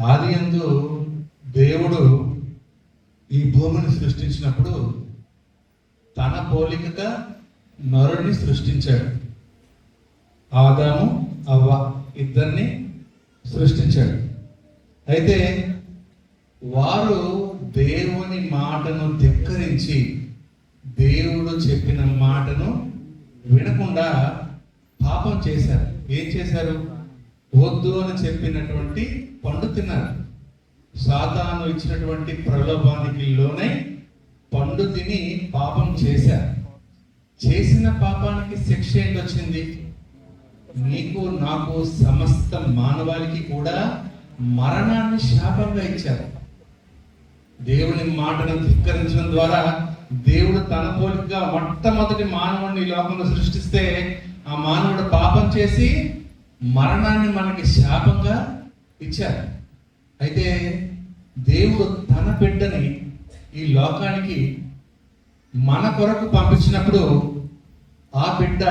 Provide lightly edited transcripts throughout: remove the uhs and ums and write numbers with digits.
ఆదియందు దేవుడు ఈ భూమిని సృష్టించినప్పుడు తన పోలికగా నరుడిని సృష్టించాడు. ఆదాము అవ్వ ఇద్దరిని సృష్టించాడు. అయితే వారు దేవుని మాటను ధిక్కరించి దేవుడు చెప్పిన మాటను వినకుండా పాపం చేశారు. ఏం చేశారు? వద్దు అని చెప్పినటువంటి పండు తిన్నారు. సాతాను ఇచ్చినటువంటి ప్రలోభానికి లోనై పండు తిని పాపం చేశారు. చేసిన పాపానికి శిక్ష ఏంటొచ్చింది? నీకు నాకు సమస్త మానవాళికి కూడా మరణాన్ని శాపంగా ఇచ్చారు. దేవుని మాటను ధిక్కరించడం ద్వారా దేవుడు తన పోలికగా మొట్టమొదటి మానవుడిని ఈ లోకంలో సృష్టిస్తే ఆ మానవుడు పాపం చేసి మరణాన్ని మనకి శాపంగా ఇచ్చారు. అయితే దేవుడు తన బిడ్డని ఈ లోకానికి మన కొరకు పంపించినప్పుడు ఆ బిడ్డ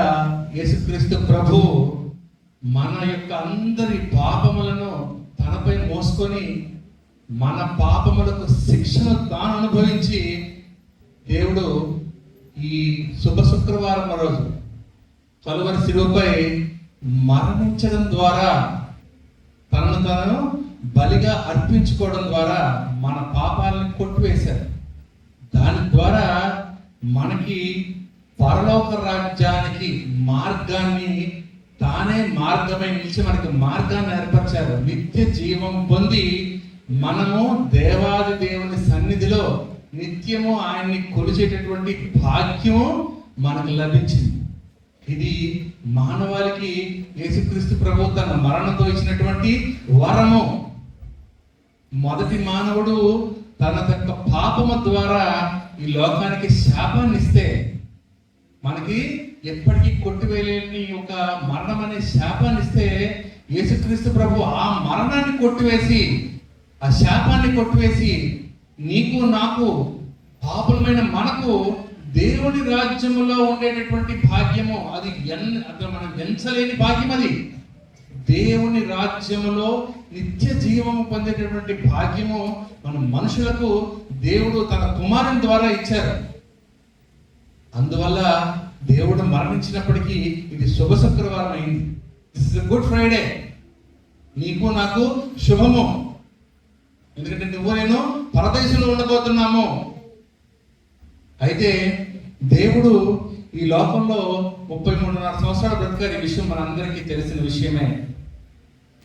యేసుక్రీస్తు ప్రభు మన యొక్క అందరి పాపములను తనపై మోసుకొని మన పాపములకు శిక్షను తాను అనుభవించి దేవుడు ఈ శుభ శుక్రవారం రోజు కలువరి శిలువపై మరణించడం ద్వారా తనను బలిగా అర్పించుకోవడం ద్వారా మన పాపాలను కొట్టివేశారు. దాని ద్వారా మనకి పరలోక రాజ్యానికి మార్గాన్ని తానే మార్గమై నిలిచి మనకి మార్గాన్ని ఏర్పరిచారు. నిత్య జీవం పొంది మనము దేవాది దేవుని సన్నిధిలో నిత్యము ఆయన్ని కొలిచేటటువంటి భాగ్యము మనకు లభించింది. ఇది మానవాళికి యేసుక్రీస్తు ప్రభు తన మరణంతో ఇచ్చినటువంటి వరము. మొదటి మానవుడు తన యొక్క పాపము ద్వారా ఈ లోకానికి శాపాన్ని ఇస్తే మనకి ఎప్పటికీ కొట్టివేయలేని ఒక మరణం అనే శాపాన్ని ఇస్తే యేసుక్రీస్తు ప్రభు ఆ మరణాన్ని కొట్టివేసి ఆ శాపాన్ని కొట్టివేసి నీకు నాకు పాపులమైన మనకు దేవుని రాజ్యములో ఉండేటటువంటి భాగ్యము అది మనం ఎంచలేని భాగ్యం. అది దేవుని రాజ్యములో నిత్య జీవము పొందేటటువంటి భాగ్యము మన మనుషులకు దేవుడు తన కుమారుని ద్వారా ఇచ్చారు. అందువల్ల దేవుడు మరణించినప్పటికీ ఇది శుభ శుక్రవారం అయింది. This is good Friday. నీకు నాకు శుభము. ఎందుకంటే నువ్వు నేను పరదేశంలో ఉండబోతున్నాము. అయితే దేవుడు ఈ లోకంలో 33.5 సంవత్సరాలు బ్రతికారు. ఈ విషయం మనందరికీ తెలిసిన విషయమే.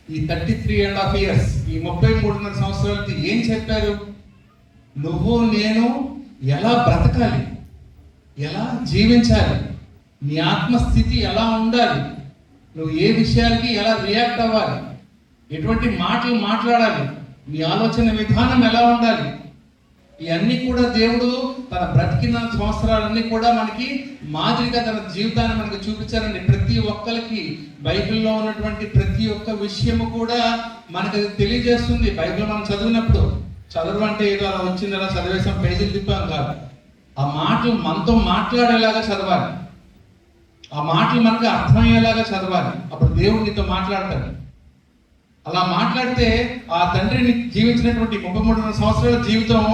ఈ 33.5 years, ఈ 33.5 సంవత్సరాలకి ఏం చెప్పారు? నువ్వు నేను ఎలా బ్రతకాలి, ఎలా జీవించాలి, నీ ఆత్మస్థితి ఎలా ఉండాలి, నువ్వు ఏ విషయాలకి ఎలా రియాక్ట్ అవ్వాలి, ఎటువంటి మాటలు మాట్లాడాలి, నీ ఆలోచన విధానం ఎలా ఉండాలి, ఇవన్నీ కూడా దేవుడు తన బ్రతికిన సంవత్సరాలన్నీ కూడా మనకి మాదిరిగా తన జీవితాన్ని మనకు చూపించారండి. ప్రతి ఒక్కరికి బైబిల్లో ఉన్నటువంటి ప్రతి ఒక్క విషయము కూడా మనకు తెలియజేస్తుంది. బైబిల్ మనం చదివినప్పుడు చదువు అంటే ఏదో అలా వచ్చింది అలా చదివేసాం పేజీలు తిప్పాం కాదు. ఆ మాటలు మనతో మాట్లాడేలాగా చదవాలి. ఆ మాటలు మనకు అర్థమయ్యేలాగా చదవాలి. అప్పుడు దేవుడు నీతో మాట్లాడతాడు. అలా మాట్లాడితే ఆ తండ్రిని జీవించినటువంటి 33 సంవత్సరాల జీవితం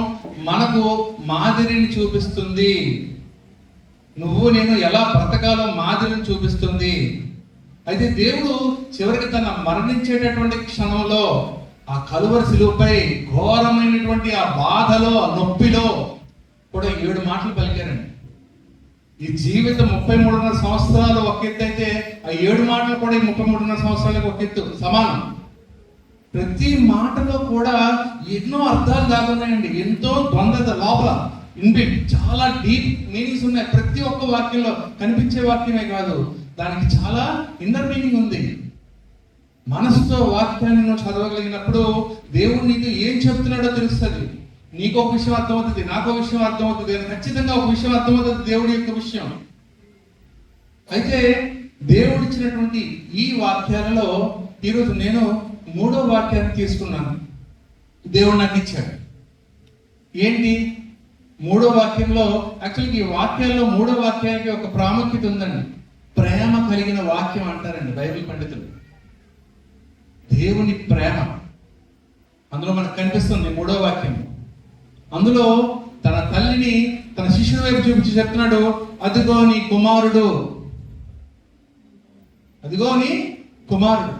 మనకు మాదిరిని చూపిస్తుంది. నువ్వు నేను ఎలా బ్రతకాలో మాదిరిని చూపిస్తుంది. అయితే దేవుడు చివరికి తన మరణించేటటువంటి క్షణంలో ఆ కలువరి శిలువపై ఘోరమైనటువంటి ఆ బాధలో ఆ నొప్పిలో కూడా 7 మాటలు పలికారండి. ఈ జీవితం 33.5 సంవత్సరాలు ఒక ఎత్తు అయితే ఆ 7 మాటలు కూడా ఈ 33.5 సంవత్సరాలకు ఒక ఎత్తు సమానం. ప్రతి మాటలో కూడా ఎన్నో అర్థాలు దాగున్నాయండి. ఎంతో ద్వంద్వత లోపల ఇన్బిల్ట్ చాలా డీప్ మీనింగ్స్ ఉన్నాయి. ప్రతి ఒక్క వాక్యంలో కనిపించే వాక్యమే కాదు, దానికి చాలా ఇన్నర్ మీనింగ్ ఉంది. మనసుతో వాక్యాన్ని నువ్వు చదవగలిగినప్పుడు దేవుడు నీకు ఏం చెప్తున్నాడో తెలుస్తుంది. నీకు ఒక విషయం అర్థమవుతుంది, నాకు ఒక విషయం అర్థమవుతుంది, ఖచ్చితంగా ఒక విషయం అర్థమవుతుంది, దేవుడి యొక్క విషయం. అయితే దేవుడు ఇచ్చినటువంటి ఈ వాక్యాలలో ఈరోజు నేను 3వ వాక్యాన్ని తీసుకున్నాను. దేవుడు నాకు ఇచ్చాడు. ఏంటి 3వ వాక్యంలో? యాక్చువల్గా ఈ వాక్యాల్లో 3వ వాక్యానికి ఒక ప్రాముఖ్యత ఉందండి. ప్రేమ కలిగిన వాక్యం అంటారండి బైబిల్ పండితులు. దేవుని ప్రేమ అందులో మనకు కనిపిస్తుంది 3వ వాక్యం. అందులో తన తల్లిని తన శిష్యుడి వైపు చూపించి చెప్తున్నాడు, అదిగో నీ కుమారుడు, అదిగో నీ కుమారుడు.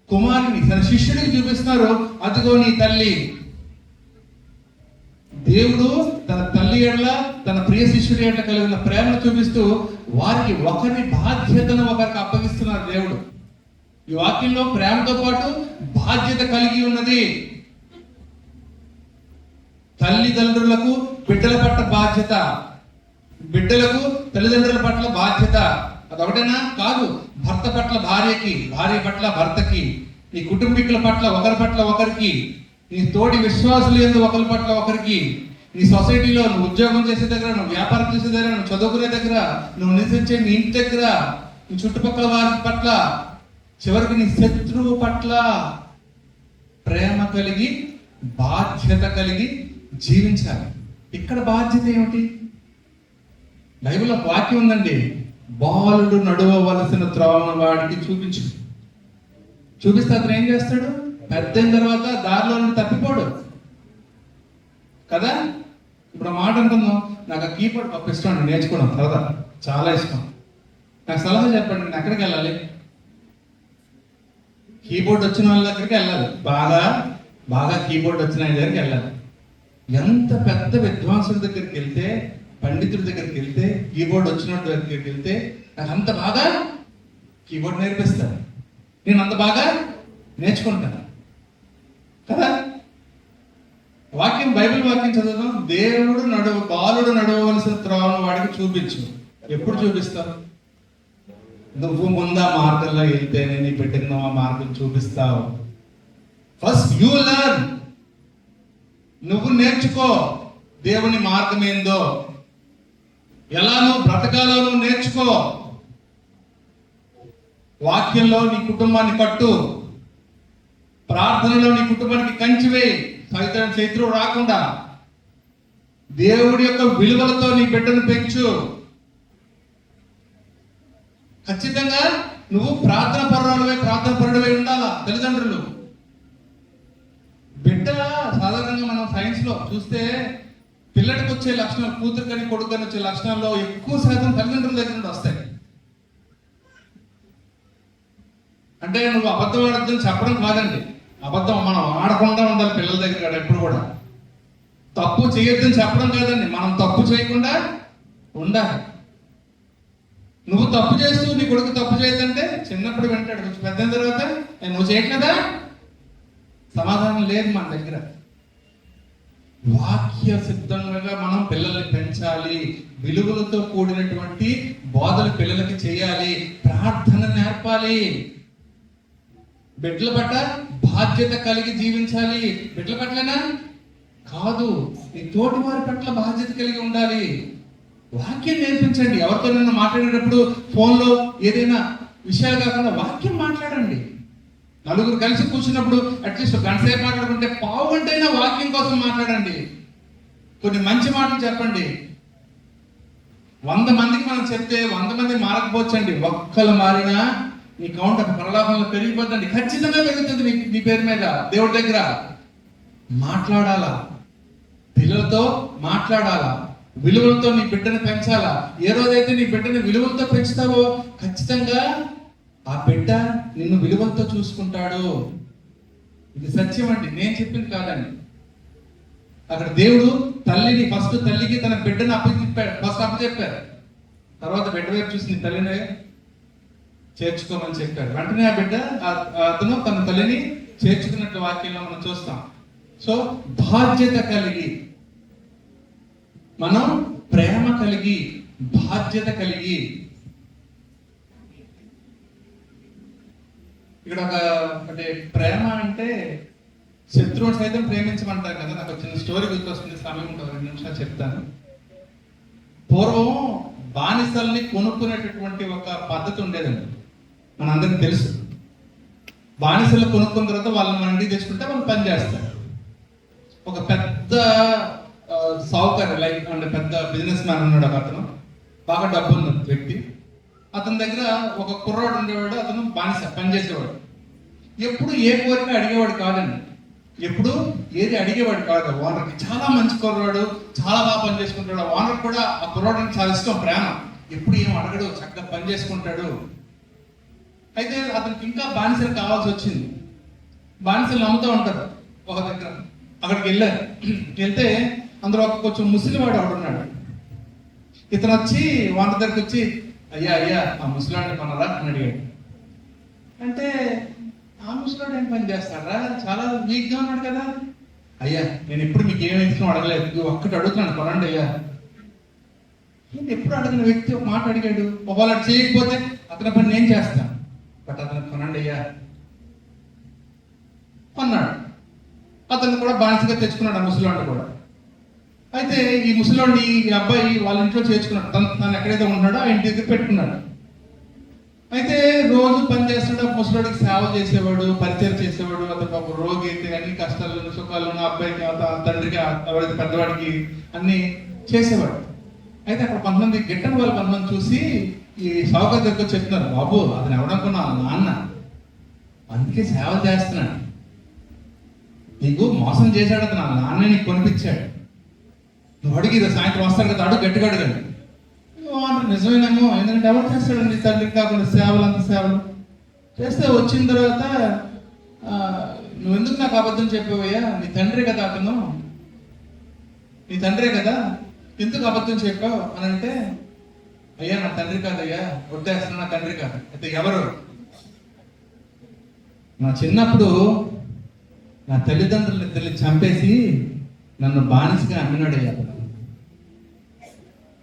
కుమారుని తన శిష్యుడికి చూపిస్తున్నారు, అదిగో నీ తల్లి. దేవుడు తన తల్లి ఎడల తన ప్రియ శిష్యుడి ఎడల కలిగిన ప్రేమను చూపిస్తూ వారికి ఒకరి బాధ్యతను ఒకరికి అప్పగిస్తున్నారు దేవుడు. ఈ వాక్యంలో ప్రేమతో పాటు బాధ్యత కలిగి ఉన్నది. తల్లిదండ్రులకు బిడ్డల పట్ల బాధ్యత, బిడ్డలకు తల్లిదండ్రుల పట్ల బాధ్యత. అదొకటేనా? కాదు. భర్త పట్ల భార్యకి, భార్య పట్ల భర్తకి, నీ కుటుంబీకుల పట్ల ఒకరి పట్ల ఒకరికి, నీ తోటి విశ్వాసులు ఏందో ఒకరి పట్ల ఒకరికి, నీ సొసైటీలో నువ్వు ఉద్యోగం చేసే దగ్గర, నువ్వు వ్యాపారం చేసే దగ్గర, నువ్వు చదువుకునే దగ్గర, నువ్వు నివసించే నీ ఇంటి దగ్గర, నీ చుట్టుపక్కల వారి పట్ల, చివరికి నీ శత్రువు పట్ల ప్రేమ కలిగి బాధ్యత కలిగి జీవించాలి. ఇక్కడ బాధ్యత ఏమిటి? బైబిల్లో వాక్యం ఉందండి, బాలుడు నడవవలసిన త్రోవను వాడికి చూపిస్తే అతను ఏం చేస్తాడు? పెద్ద అయిన తర్వాత దారిలో నుండి తప్పిపోడు కదా. ఇప్పుడు మాట అనుకుందాం, నాకు ఆ కీబోర్డ్ గొప్ప ఇష్టం అండి, నేర్చుకోవడం సరదా, చాలా ఇష్టం. నాకు సలహా చెప్పండి, నేను ఎక్కడికి వెళ్ళాలి? కీబోర్డ్ వచ్చిన వాళ్ళ దగ్గరికి వెళ్ళాలి, బాగా కీబోర్డ్ వచ్చిన వాళ్ళ దగ్గరికి వెళ్ళాలి. ఎంత పెద్ద విద్వాంసుడి దగ్గరికి వెళ్తే, పండితుడి దగ్గరికి వెళ్తే, కీబోర్డ్ వచ్చిన దగ్గరికి వెళ్తే నాకు అంత బాగా కీబోర్డ్ నేర్పిస్తాను, నేను అంత బాగా నేర్చుకుంటాను కదా. వాక్యం, బైబిల్ వాక్యం చదువుతాం, బాలుడు నడవవలసిన త్రోవను వాడికి చూపించు. ఎప్పుడు చూపిస్తావు? నువ్వు ముందా మార్గంలో వెళ్తేనే నీ బిడ్డకి నువ్వు ఆ మార్గం చూపిస్తావు. ఫస్ట్ యూ లెర్న్, నువ్వు నేర్చుకో దేవుని మార్గం ఏందో, ఎలా నువ్వు బ్రతకాలో నువ్వు నేర్చుకో. వాక్యంలో నీ కుటుంబాన్ని కట్టు, ప్రార్థనలో నీ కుటుంబానికి కంచివేయి, శత్రువు రాకుండా. దేవుడి యొక్క విలువలతో నీ బిడ్డను పెంచు. ఖచ్చితంగా నువ్వు ప్రార్థన పరుడవై ఉండాలా. తల్లిదండ్రులు, బిడ్డ సాధారణంగా మనం సైన్స్ లో చూస్తే పిల్లడికి వచ్చే లక్షణాలు, కూతురు కానీ కొడుకు కానీ వచ్చే లక్షణాల్లో ఎక్కువ శాతం తల్లిదండ్రుల దగ్గర నుండి వస్తాయి. అంటే నువ్వు అబద్ధం ఆడద్దని చెప్పడం కాదండి, అబద్ధం మనం ఆడకుండా ఉండాలి పిల్లల దగ్గర ఎప్పుడు కూడా. తప్పు చేయొద్దని చెప్పడం కాదండి, మనం తప్పు చేయకుండా ఉండాలి. నువ్వు తప్పు చేస్తూ నీ కొడుకు తప్పు చేయొద్దంటే చిన్నప్పుడు వింటాడు, కొంచెం పెద్ద తర్వాత నువ్వు చేయట్లేదా, సమాధానం లేదు మన దగ్గర. వాక్య సిద్ధంగా మనం పిల్లల్ని పెంచాలి, విలువలతో కూడినటువంటి బోధలు పిల్లలకి చేయాలి, ప్రార్థన నేర్పాలి, బిడ్డల పట్ల బాధ్యత కలిగి జీవించాలి. బిడ్డల పట్లనా కాదు, నీ తోటి వారి పట్ల బాధ్యత కలిగి ఉండాలి. వాక్యం నేర్పించండి. ఎవరితో నిన్న మాట్లాడేటప్పుడు ఫోన్లో ఏదైనా విషయాలు కాకుండా వాక్యం మాట్లాడండి. నలుగురు కలిసి కూర్చున్నప్పుడు అట్లీస్ట్ గంట సేపు మాట్లాడుకుంటే పావు గంటైనా వాక్యం కోసం మాట్లాడండి. కొన్ని మంచి మాటలు చెప్పండి. 100 మందికి మనం చెప్తే 100 మంది మారకపోవచ్చండి, ఒక్కరు మారినా నీ కౌంట్ పరలోకంలో పెరిగిపోద్దండి. ఖచ్చితంగా పెరుగుతుంది నీ పేరు మీద. దేవుడి దగ్గర మాట్లాడాలా, పిల్లలతో మాట్లాడాలా, విలువలతో నీ బిడ్డను పెంచాలా. ఏ రోజైతే నీ బిడ్డని విలువలతో పెంచుతావో ఖచ్చితంగా ఆ బిడ్డ నిన్ను విలువలతో చూసుకుంటాడు. ఇది సత్యం అండి, నేను చెప్పింది కాదండి. అక్కడ దేవుడు తల్లికి తన బిడ్డను అప్పచెప్పారు. తర్వాత బిడ్డ వైపు చూసి తల్లిని చేర్చుకోమని చెప్పారు. వెంటనే ఆ బిడ్డ అతను తన తల్లిని చేర్చుకున్నట్టు వాక్యంలో మనం చూస్తాం. సో బాధ్యత కలిగి, మనం ప్రేమ కలిగి, బాధ్యత కలిగి. ఇక్కడ అంటే ప్రేమ అంటే శత్రువుని సైతం ప్రేమించమంటారు కదా. నాకు చిన్న స్టోరీ గుర్తొస్తుంది, సమయం ఉంటుంది, 2 నిమిషాలు చెప్తాను. పూర్వం బానిసల్ని కొనుక్కునేటటువంటి ఒక పద్ధతి ఉండేదండి, మనందరికి తెలుసు. బానిసలు కొనుక్కున్న తర్వాత వాళ్ళని మన ఇంటికి తెచ్చుకుంటే వాళ్ళు పని చేస్తారు. ఒక పెద్ద సావుకారు, లైక్ అంటే పెద్ద బిజినెస్ మ్యాన్ ఉన్నాడు ఒక అతను, బాగా డబ్బు ఉన్న వ్యక్తి. అతని దగ్గర ఒక కుర్రాడు ఉండేవాడు, అతను బానిస పనిచేసేవాడు. ఎప్పుడు ఏ కోరిక అడిగేవాడు కాదండి. ఎప్పుడు ఏది అడిగేవాడు కాదు ఓనర్కి. చాలా మంచి కుర్రాడు, చాలా బాగా పని చేసుకుంటాడు. ఓనర్ కూడా ఆ కుర్రాడికి చాలా ఇష్టం, ప్రేమ. ఎప్పుడు ఏం అడగడు, చక్కగా పని చేసుకుంటాడు. అయితే అతనికి ఇంకా బానిసలు కావాల్సి వచ్చింది. బానిసలు నమ్ముతూ ఉంటారు ఒక దగ్గర. అక్కడికి వెళ్తే అందులో కొంచెం ముసలివాడు ఒకడున్నాడు. ఇతను వచ్చి ఓనర్ దగ్గరికి వచ్చి, అయ్యా అయ్యా ఆ ముసలివాడిని కొనరా అని అడిగాడు. అంటే ఆ ముసలివాడు ఏం పని చేస్తాడా, చాలా వీక్గా ఉన్నాడు కదా. అయ్యా నేను ఎప్పుడు మీకు ఏమి ఇష్టం అడగలేదు, ఒక్కటి అడుగుతున్నాను కొనండి అయ్యా. నేను ఎప్పుడు అడిగిన వ్యక్తి ఒక మాట అడిగాడు. ఒకవేళ చేయకపోతే అతని పని నేను చేస్తాను, బట్ అతను కొనండి అయ్యా అన్నాడు. అతను కూడా బానిసగా తెచ్చుకున్నాడు ఆ ముసలివాడిని కూడా. అయితే ఈ ముసలివాడిని ఈ అబ్బాయి వాళ్ళ ఇంట్లో చేర్చుకున్నాడు. తను ఎక్కడైతే ఉన్నాడో ఆ ఇంటి దగ్గర పెట్టుకున్నాడు. అయితే రోజు పని చేస్తాడు, ముసలివాడికి సేవ చేసేవాడు, పరిచయం చేసేవాడు. అతను ఒక రోగి అయితే అన్ని కష్టాలను సుఖాలను అబ్బాయికి తండ్రికి ఎవరైతే పెద్దవాడికి అన్ని చేసేవాడు. అయితే అక్కడ కొంతమంది గిట్టని వాళ్ళు కొంతమంది చూసి ఈ సావుకారు దగ్గర చెప్తున్నారు, బాబు అతను ఎవడనుకున్నా నాన్న, అందుకే సేవ చేస్తున్నాడు, నీకు మోసం చేశాడు అతను, నాన్న నీకు కొనిపించాడు, నువ్వు అడిగి సాయంత్రం వస్తాడు కదా, అడుగు గట్టిగా అడగండి. నిజమేనేమో, ఎందుకంటే ఎవరు చేస్తాడండి తండ్రికి కాకుండా సేవలు, అంత సేవలు చేస్తే వచ్చిన తర్వాత నువ్వు ఎందుకు నాకు అబద్ధం చెప్పావయ్యా, నీ తండ్రే కదా అతను, నీ తండ్రే కదా, ఎందుకు అబద్ధం చెప్పావు అని అంటే, అయ్యా నా తండ్రి కాదయ్యా, వద్దేస్తున్నా, నా తండ్రి కాదు. అయితే ఎవరు? నా చిన్నప్పుడు నా తల్లిదండ్రులు ఇద్దరిని చంపేసి నన్ను బానిసగా అమ్మినాడయ్యా.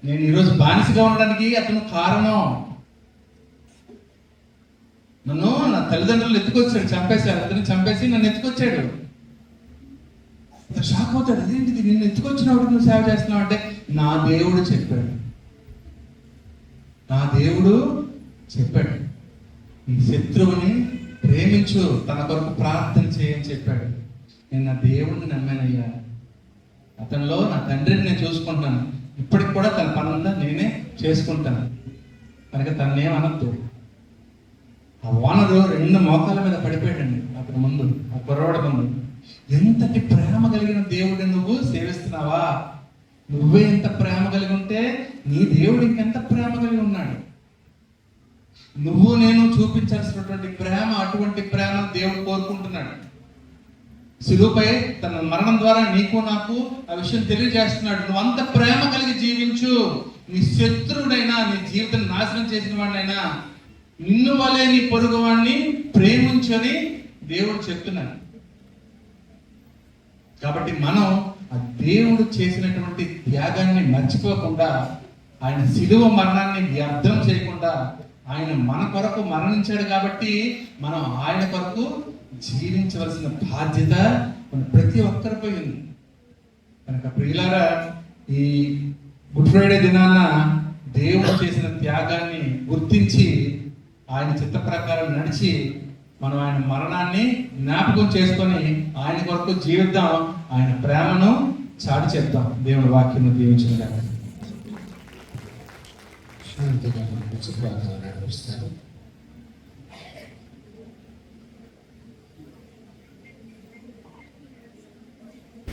నేను ఈరోజు బానిసగా ఉండడానికి అతను కారణం. నన్ను నా తల్లిదండ్రులు ఎత్తుకొచ్చాడు, చంపేశాడు, అతను చంపేసి నన్ను ఎత్తుకొచ్చాడు. షాక్ అవుతాడు, అదేంటిది నిన్ను ఎత్తుకొచ్చినప్పుడు నువ్వు సేవ చేస్తున్నావు అంటే, నా దేవుడు చెప్పాడు, నా దేవుడు చెప్పాడు, ఈ శత్రువుని ప్రేమించు, తన కొరకు ప్రార్థన చేయని చెప్పాడు. నేను నా దేవుడిని నమ్మానయ్యా, అతనిలో నా తండ్రిని నేను చూసుకుంటాను, ఇప్పటికి కూడా తన పనుందా నేనే చేసుకుంటాను కనుక తను ఏమనద్దు. ఆ ఓనరు 2 మోకాల మీద పడిపోయాడండి అతని ముందు, ఆ కుర్రవాడి ముందు. ఎంతటి ప్రేమ కలిగిన దేవుడిని నువ్వు సేవిస్తున్నావా? నువ్వే ఎంత ప్రేమ కలిగి ఉంటే నీ దేవుడు ఇంకెంత ప్రేమ కలిగి ఉన్నాడు. నువ్వు నేను చూపించాల్సినటువంటి ప్రేమ, అటువంటి ప్రేమ దేవుడు కోరుకుంటున్నాడు. శిలువపై తన మరణం ద్వారా నీకు నాకు ఆ విషయం తెలియజేస్తున్నాడు. నువ్వు అంత ప్రేమ కలిగి జీవించు. నీ శత్రువుడైనా, నీ జీవితం నాశనం చేసిన వాడినైనా నిన్ను వలే నీ పొరుగు వాడిని ప్రేమించని దేవుడు చెప్తున్నాడు. కాబట్టి మనం ఆ దేవుడు చేసినటువంటి త్యాగాన్ని మర్చిపోకుండా, ఆయన శిలువ మరణాన్ని వ్యర్థం చేయకుండా, ఆయన మన కొరకు మరణించాడు కాబట్టి మనం ఆయన కొరకు జీవించవలసిన బాధ్యత ప్రతి ఒక్కరిపై ఉంది. కనుక ప్రియులారా, ఈ గుడ్ ఫ్రైడే దినాన దేవుడు చేసిన త్యాగాన్ని గుర్తించి ఆయన చిత్త ప్రకారం నడిచి మనం ఆయన మరణాన్ని జ్ఞాపకం చేసుకొని ఆయన కొరకు జీవిద్దాం, ఆయన ప్రేమను చాటి చెప్తాం. దేవుని వాక్యము దీవించగా శాంతిగా నడిపిస్తారు.